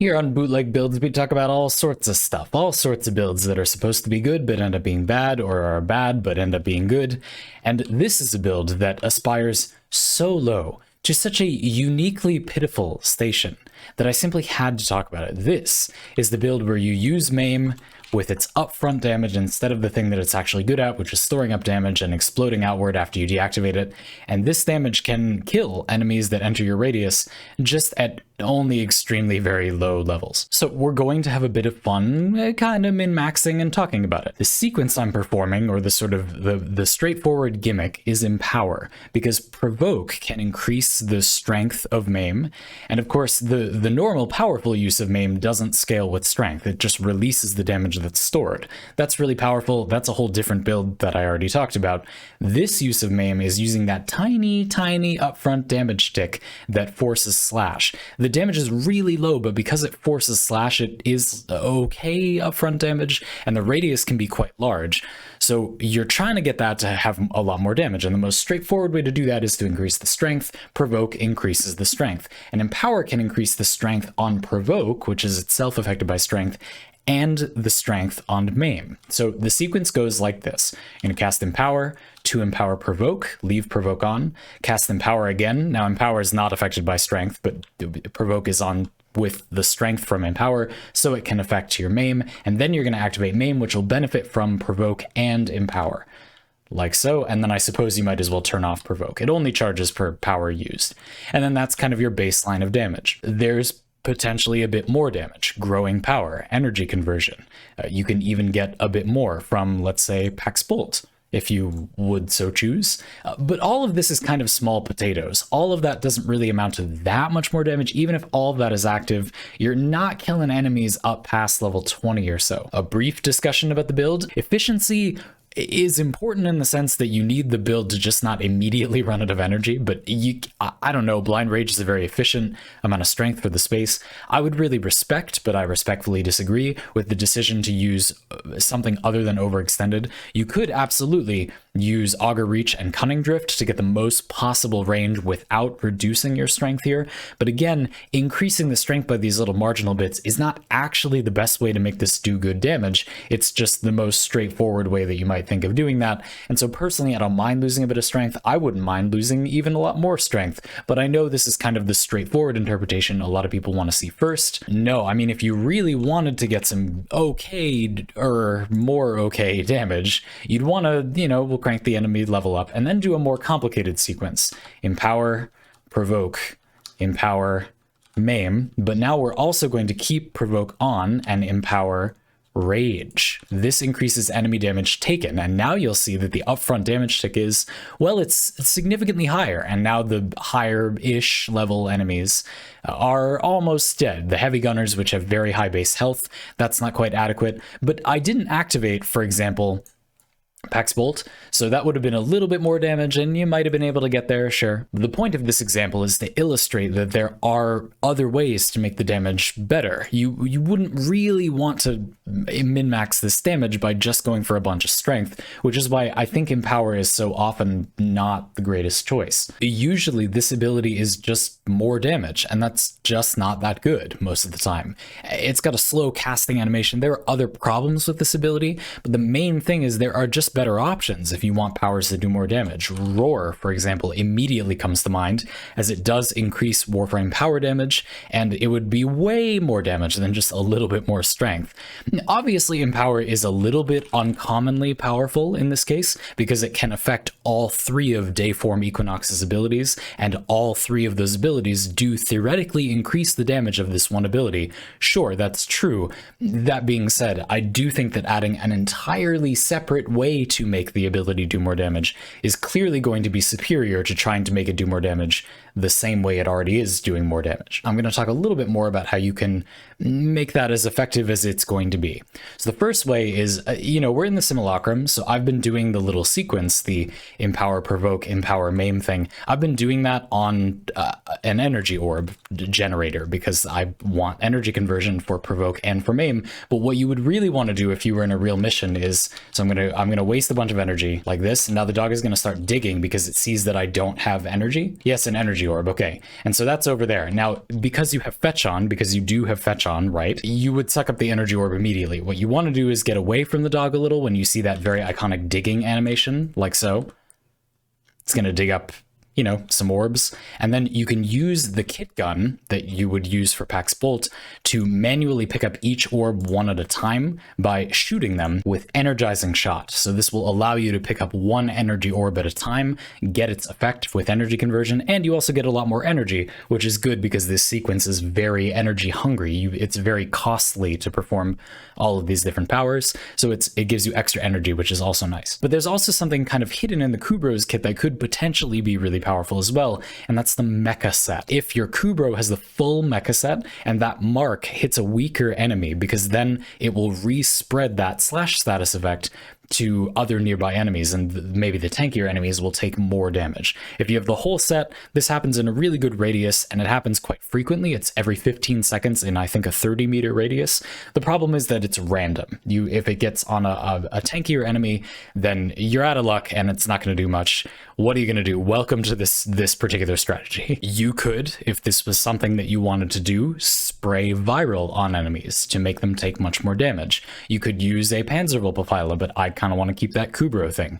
Here on Bootleg Builds, we talk about all sorts of stuff, all sorts of builds that are supposed to be good but end up being bad, or are bad but end up being good. And this is a build that aspires so low to such a uniquely pitiful station that I simply had to talk about it. This is the build where you use Maim with its upfront damage instead of the thing that it's actually good at, which is storing up damage and exploding outward after you deactivate it. And this damage can kill enemies that enter your radius just at only extremely very low levels. So we're going to have a bit of fun kind of min-maxing and talking about it. The sequence I'm performing, or the sort of the straightforward gimmick, is Empower, because Provoke can increase the strength of Maim, and of course the normal powerful use of Maim doesn't scale with strength. It just releases the damage that's stored. That's really powerful. That's a whole different build that I already talked about. This use of Maim is using that tiny upfront damage tick that forces Slash. The damage is really low, but because it forces Slash, it is okay upfront damage, and the radius can be quite large. So you're trying to get that to have a lot more damage, and the most straightforward way to do that is to increase the strength. Provoke increases the strength, and Empower can increase the strength on Provoke, which is itself affected by strength, and the strength on Maim. So the sequence goes like this. You're going to cast Empower, to Empower Provoke, leave Provoke on, cast Empower again. Now Empower is not affected by strength, but Provoke is on with the strength from Empower, so it can affect your Maim, and then you're going to activate Maim, which will benefit from Provoke and Empower. Like so, and then I suppose you might as well turn off Provoke. It only charges per power used. And then that's kind of your baseline of damage. There's potentially a bit more damage, growing power, energy conversion. You can even get a bit more from, let's say, Pax Bolt, if you would so choose. But all of this is kind of small potatoes. All of that doesn't really amount to that much more damage. Even if all of that is active, you're not killing enemies up past level 20 or so. A brief discussion about the build. Efficiency is important in the sense that you need the build to just not immediately run out of energy, but I don't know, Blind Rage is a very efficient amount of strength for the space. I would really respect, but I respectfully disagree with the decision to use something other than Overextended. You could absolutely use Augur Reach and Cunning Drift to get the most possible range without reducing your strength here, but again, increasing the strength by these little marginal bits is not actually the best way to make this do good damage. It's just the most straightforward way that you might think of doing that. And so personally, I don't mind losing a bit of strength. I wouldn't mind losing even a lot more strength, but I know this is kind of the straightforward interpretation a lot of people want to see first. No, I mean, if you really wanted to get some okay or more okay damage, you'd want to, we'll crank the enemy level up and then do a more complicated sequence. Empower, Provoke, Empower, Maim, but now we're also going to keep Provoke on and Empower Rage. This increases enemy damage taken, and now you'll see that the upfront damage tick is, well, it's significantly higher, and now the higher-ish level enemies are almost dead. The heavy gunners, which have very high base health, that's not quite adequate, but I didn't activate, for example, Pax Bolt, so that would have been a little bit more damage, and you might have been able to get there, sure. The point of this example is to illustrate that there are other ways to make the damage better. You wouldn't really want to min-max this damage by just going for a bunch of strength, which is why I think Empower is so often not the greatest choice. Usually this ability is just more damage, and that's just not that good most of the time. It's got a slow casting animation. There are other problems with this ability, but the main thing is there are just better options if you want powers that do more damage. Roar, for example, immediately comes to mind, as it does increase Warframe power damage, and it would be way more damage than just a little bit more strength. Obviously, Empower is a little bit uncommonly powerful in this case, because it can affect all three of Dayform Equinox's abilities, and all three of those abilities do theoretically increase the damage of this one ability. Sure, that's true. That being said, I do think that adding an entirely separate way to make the ability do more damage is clearly going to be superior to trying to make it do more damage the same way it already is doing more damage. I'm going to talk a little bit more about how you can make that as effective as it's going to be. So the first way is, we're in the simulacrum, so I've been doing the little sequence, the Empower, Provoke, Empower, Maim thing. I've been doing that on an energy orb generator because I want energy conversion for Provoke and for Maim. But what you would really want to do if you were in a real mission is, so I'm gonna waste a bunch of energy like this, and now the dog is going to start digging because it sees that I don't have energy. Yes, an energy energy orb. Okay, and so that's over there. Now, because you have fetch on, because you do have fetch on, right, you would suck up the energy orb immediately. What you want to do is get away from the dog a little when you see that very iconic digging animation, like so. It's going to dig up, you know, some orbs, and then you can use the kit gun that you would use for Pax Bolt to manually pick up each orb one at a time by shooting them with energizing shot. So this will allow you to pick up one energy orb at a time, get its effect with energy conversion, and you also get a lot more energy, which is good because this sequence is very energy hungry. It's very costly to perform all of these different powers, so it gives you extra energy, which is also nice. But there's also something kind of hidden in the Kubro's kit that could potentially be really powerful as well, and that's the mecha set. If your Kubro has the full mecha set and that mark hits a weaker enemy, because then it will respread that slash status effect to other nearby enemies, and maybe the tankier enemies will take more damage. If you have the whole set, this happens in a really good radius, and it happens quite frequently. It's every 15 seconds in, I think, a 30-meter radius. The problem is that it's random. If it gets on a tankier enemy, then you're out of luck, and it's not going to do much. What are you going to do? Welcome to this particular strategy. You could, if this was something that you wanted to do, spray viral on enemies to make them take much more damage. You could use a Panzerwelpefeile, but I kind of want to keep that Kubro thing.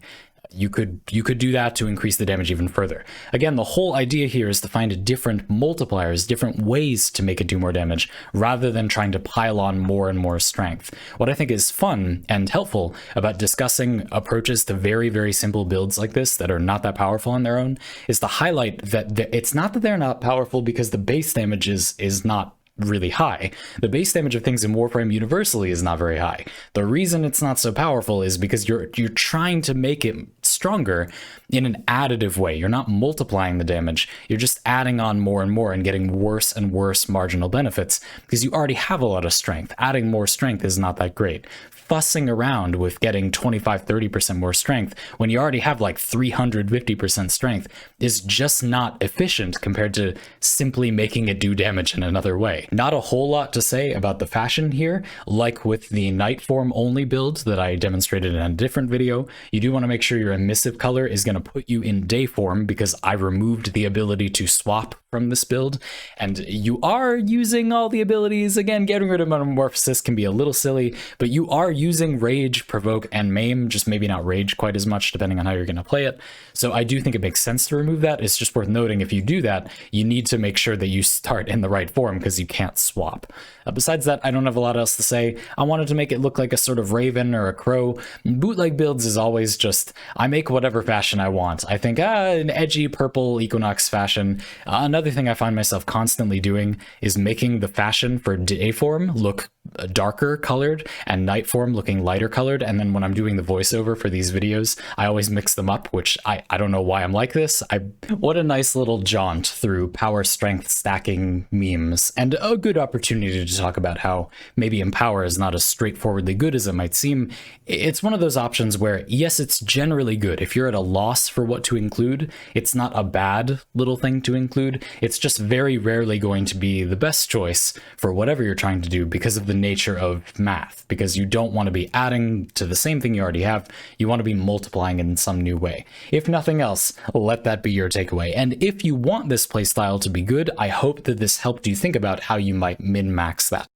You could do that to increase the damage even further. Again, the whole idea here is to find different multipliers, different ways to make it do more damage, rather than trying to pile on more and more strength. What I think is fun and helpful about discussing approaches to very, very simple builds like this that are not that powerful on their own is to highlight that it's not that they're not powerful because the base damage is not really high. The base damage of things in Warframe universally is not very high. The reason it's not so powerful is because you're trying to make it stronger in an additive way. You're not multiplying the damage, you're just adding on more and more and getting worse and worse marginal benefits because you already have a lot of strength. Adding more strength is not that great. Fussing around with getting 25-30% more strength when you already have like 350% strength is just not efficient compared to simply making it do damage in another way. Not a whole lot to say about the fashion here. Like with the night form only build that I demonstrated in a different video, you do want to make sure your emissive color is going to put you in day form because I removed the ability to swap from this build, and you are using all the abilities. Again, getting rid of metamorphosis can be a little silly, but you are using rage, provoke, and maim, just maybe not rage quite as much depending on how you're going to play it. So I do think it makes sense to remove that. It's just worth noting if you do that, you need to make sure that you start in the right form because you can't swap. Besides that, I don't have a lot else to say. I wanted to make it look like a sort of raven or a crow. Bootleg builds is always just, I make whatever fashion I want. I think, an edgy purple Equinox fashion. Another thing I find myself constantly doing is making the fashion for day form look darker colored and night form looking lighter colored, and then when I'm doing the voiceover for these videos I always mix them up, which I don't know why I'm like this. What a nice little jaunt through power strength stacking memes, and a good opportunity to talk about how maybe Empower is not as straightforwardly good as it might seem. It's one of those options where yes, it's generally good. If you're at a loss for what to include, it's not a bad little thing to include. It's just very rarely going to be the best choice for whatever you're trying to do because of the nature of math, because you don't want to be adding to the same thing you already have. You want to be multiplying in some new way. If nothing else, let that be your takeaway. And if you want this playstyle to be good, I hope that this helped you think about how you might min-max that.